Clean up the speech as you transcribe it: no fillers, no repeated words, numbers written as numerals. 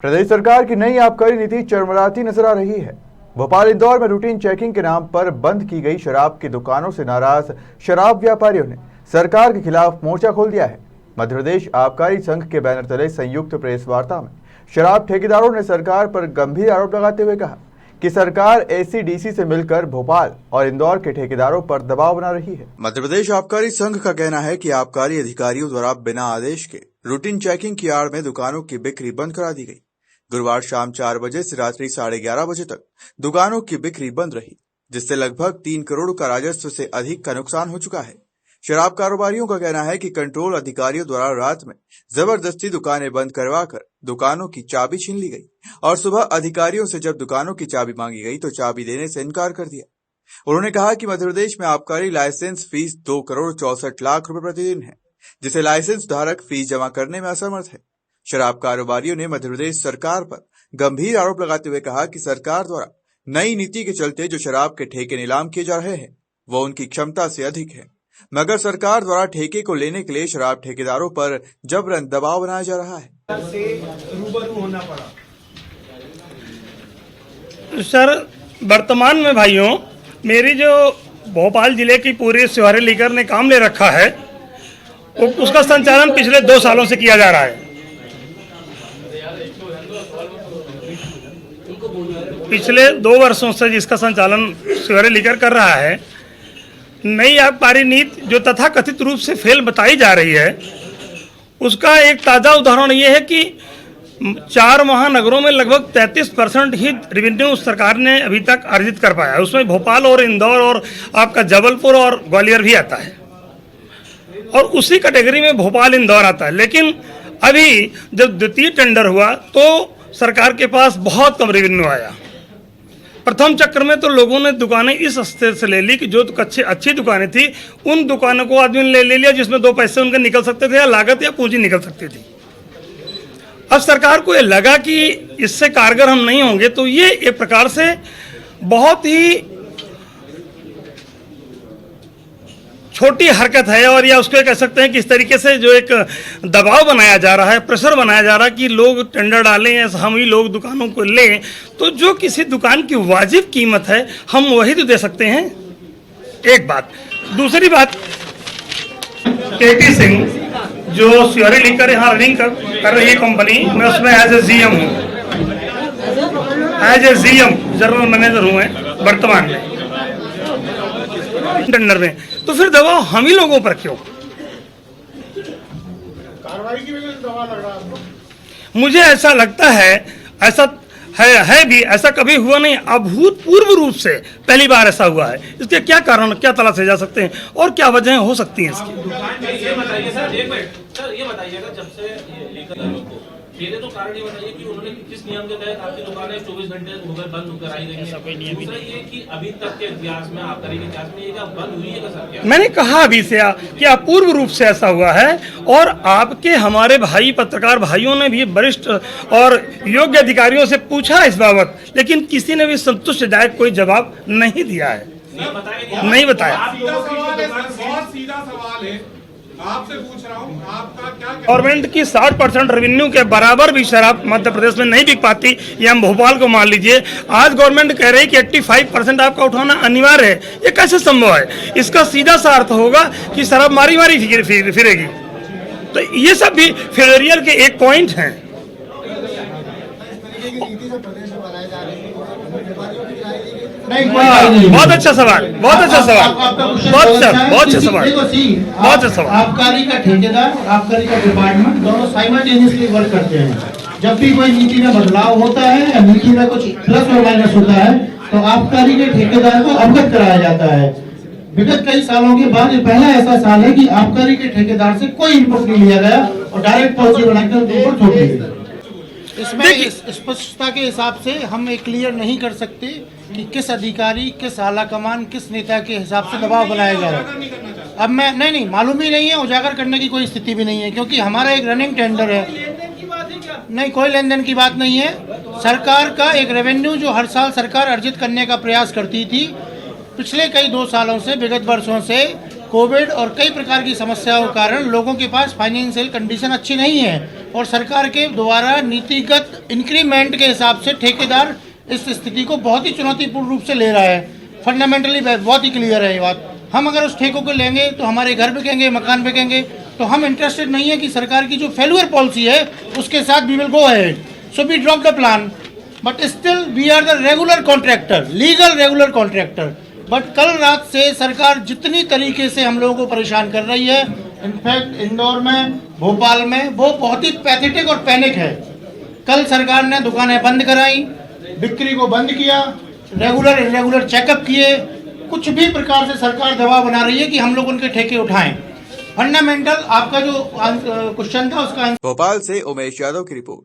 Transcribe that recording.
प्रदेश सरकार की नई आबकारी नीति चरमराती नजर आ रही है। भोपाल इंदौर में रूटीन चेकिंग के नाम पर बंद की गई शराब की दुकानों से नाराज शराब व्यापारियों ने सरकार के खिलाफ मोर्चा खोल दिया है। मध्य प्रदेश आबकारी संघ के बैनर तले संयुक्त प्रेस वार्ता में शराब ठेकेदारों ने सरकार पर गंभीर आरोप लगाते हुए कहा कि सरकार एसीडीसी से मिलकर भोपाल और इंदौर के ठेकेदारों पर दबाव बना रही है। मध्य प्रदेश आबकारी संघ का कहना है कि आबकारी अधिकारियों द्वारा बिना आदेश के रूटीन चेकिंग की आड़ में दुकानों की बिक्री बंद करा दी गई। गुरुवार शाम 4 बजे से रात्रि 11:30 बजे तक दुकानों की बिक्री बंद रही, जिससे लगभग 3 करोड़ का राजस्व से अधिक का नुकसान हो चुका है। शराब कारोबारियों का कहना है कि कंट्रोल अधिकारियों द्वारा रात में जबरदस्ती दुकानें बंद करवाकर दुकानों की चाबी छीन ली गई और सुबह अधिकारियों से जब दुकानों की चाबी मांगी गई तो चाबी देने से इनकार कर दिया। उन्होंने कहा कि मध्य प्रदेश में आबकारी लाइसेंस फीस 2 करोड़ 64 लाख रुपए प्रतिदिन है, जिसे लाइसेंस धारक फीस जमा करने में असमर्थ है। शराब कारोबारियों ने मध्य प्रदेश सरकार पर गंभीर आरोप लगाते हुए कहा कि सरकार द्वारा नई नीति के चलते जो शराब के ठेके नीलाम किए जा रहे हैं वो उनकी क्षमता से अधिक है, मगर सरकार द्वारा ठेके को लेने के लिए शराब ठेकेदारों पर जबरन दबाव बनाया जा रहा है। सर, वर्तमान में भाइयों मेरी जो भोपाल जिले की पूरी सिवारी लीकर ने काम ले रखा है उसका संचालन पिछले 2 सालों से किया जा रहा है। पिछले 2 वर्षों से जिसका संचालन सिवारी लीकर कर रहा है, नई आबकारी नीति जो तथाकथित रूप से फेल बताई जा रही है, उसका एक ताज़ा उदाहरण ये है कि 4 महानगरों में लगभग 33% ही रेवेन्यू सरकार ने अभी तक अर्जित कर पाया है। उसमें भोपाल और इंदौर और आपका जबलपुर और ग्वालियर भी आता है और उसी कैटेगरी में भोपाल इंदौर आता है। लेकिन अभी जब द्वितीय टेंडर हुआ तो सरकार के पास बहुत कम रेवेन्यू आया। प्रथम चक्र में तो लोगों ने दुकानें इस स्तर से ले ली कि जो अच्छी दुकानें थी उन दुकानों को आदमी ने ले लिया जिसमें 2 पैसे उनके निकल सकते थे या लागत या पूंजी निकल सकती थी। अब सरकार को ये लगा कि इससे कारगर हम नहीं होंगे, तो ये एक प्रकार से बहुत ही छोटी हरकत है और या उसको कह सकते हैं कि इस तरीके से जो एक दबाव बनाया जा रहा है, प्रेशर बनाया जा रहा है कि लोग टेंडर डालें, हम ही लोग दुकानों को लें, तो जो किसी दुकान की वाजिब कीमत है हम वही तो दे सकते हैं। एक बात। दूसरी बात, केटी सिंह जो सिवारी लीकर यहाँ रनिंग कर रही है कंपनी, मैं उसमें एज ए जीएम हूँ, as a GM general manager हूँ वर्तमान में टेंडर में। तो फिर दबाव हम ही लोगों पर क्यों? कार्रवाई की वजह से दबाव लग रहा है। मुझे ऐसा लगता है, ऐसा है भी, ऐसा कभी हुआ नहीं, अभूतपूर्व रूप से पहली बार ऐसा हुआ है। इसके क्या कारण, क्या तलाशे जा सकते हैं और क्या वजह हो सकती हैं इसकी? ये बताइए सर, एक मिनट सर, ये बताइएगा जब से पहले तो कारण ये बताइए कि उन्होंने किस नियम के तहत आपकी दुकानें 24 घंटे होकर बंद होकर आई गई है। दूसरा ये कि अभी तक के इतिहास में, आबकारी के इतिहास में ये क्या बंद हुई है सर? क्या मैंने कहा अभी से कि अपूर्व रूप से ऐसा हुआ है और आपके हमारे भाई पत्रकार भाइयों ने भी वरिष्ठ और योग्य अधिकारियों से पूछा इस बाबत, लेकिन किसी ने भी संतुष्टिदायक कोई जवाब नहीं दिया है, नहीं बताया। सीधा सवाल है, आपसे पूछ रहा हूँ, आपका क्या गवर्नमेंट की 60% रेवेन्यू के बराबर भी शराब मध्य प्रदेश में नहीं बिक पाती। ये हम भोपाल को मान लीजिए, आज गवर्नमेंट कह रही है कि 85% आपका उठाना अनिवार्य है। ये कैसे संभव है? इसका सीधा सा अर्थ होगा कि शराब मारी फिरेगी। तो ये सब भी फेलियर के एक पॉइंट हैं। बहुत अच्छा सवाल, बहुत अच्छा सवाल, बहुत अच्छा सवाल, बहुत अच्छा सवाल। आबकारी का ठेकेदार और आबकारी का डिपार्टमेंट दोनों साइमल्टेनियसली वर्क करते हैं। जब भी कोई नीति में बदलाव होता है या नीति में कुछ प्लस और माइनस होता है तो आबकारी के ठेकेदार को अवगत कराया जाता है। विगत कई सालों के बाद ये पहला ऐसा साल है कि आबकारी के ठेकेदार से कोई इनपुट नहीं लिया गया और डायरेक्ट पॉलिसी बनाकर उनके ऊपर थोप दी गई। इसमें स्पष्टता के हिसाब से हम एक क्लियर नहीं कर सकते कि किस अधिकारी, किस आला कमान, किस नेता के हिसाब से दबाव बनाया जा रहा है। अब मैं नहीं मालूम ही नहीं है, उजागर करने की कोई स्थिति भी नहीं है, क्योंकि हमारा एक रनिंग टेंडर है। नहीं, कोई लेन देन की बात नहीं है। सरकार का एक रेवेन्यू जो हर साल सरकार अर्जित करने का प्रयास करती थी, पिछले कई 2 सालों से, विगत वर्षों से कोविड और कई प्रकार की समस्याओं के कारण लोगों के पास फाइनेंशियल कंडीशन अच्छी नहीं है। और सरकार के द्वारा नीतिगत इंक्रीमेंट के हिसाब से ठेकेदार इस स्थिति को बहुत ही चुनौतीपूर्ण रूप से ले रहा है। फंडामेंटली बहुत ही क्लियर है ये बात। हम अगर उस ठेकों को लेंगे तो हमारे घर बिकेंगे, मकान बिकेंगे, तो हम इंटरेस्टेड नहीं है कि सरकार की जो फेल्यूर पॉलिसी है उसके साथ we will go ahead. So we drop the plan, but still we are the regular contractor, legal regular contractor. But कल रात से सरकार जितनी तरीके से हम लोगों को परेशान कर रही है, इनफैक्ट इंदौर में, भोपाल में, वो बहुत ही पैथेटिक और पैनिक है। कल सरकार ने दुकानें बंद कराई, बिक्री को बंद किया, रेगुलर इरेगुलर चेकअप किए, कुछ भी प्रकार से सरकार दबाव बना रही है कि हम लोग उनके ठेके उठाएं। फंडामेंटल आपका जो क्वेश्चन था उसका भोपाल से उमेश यादव की रिपोर्ट।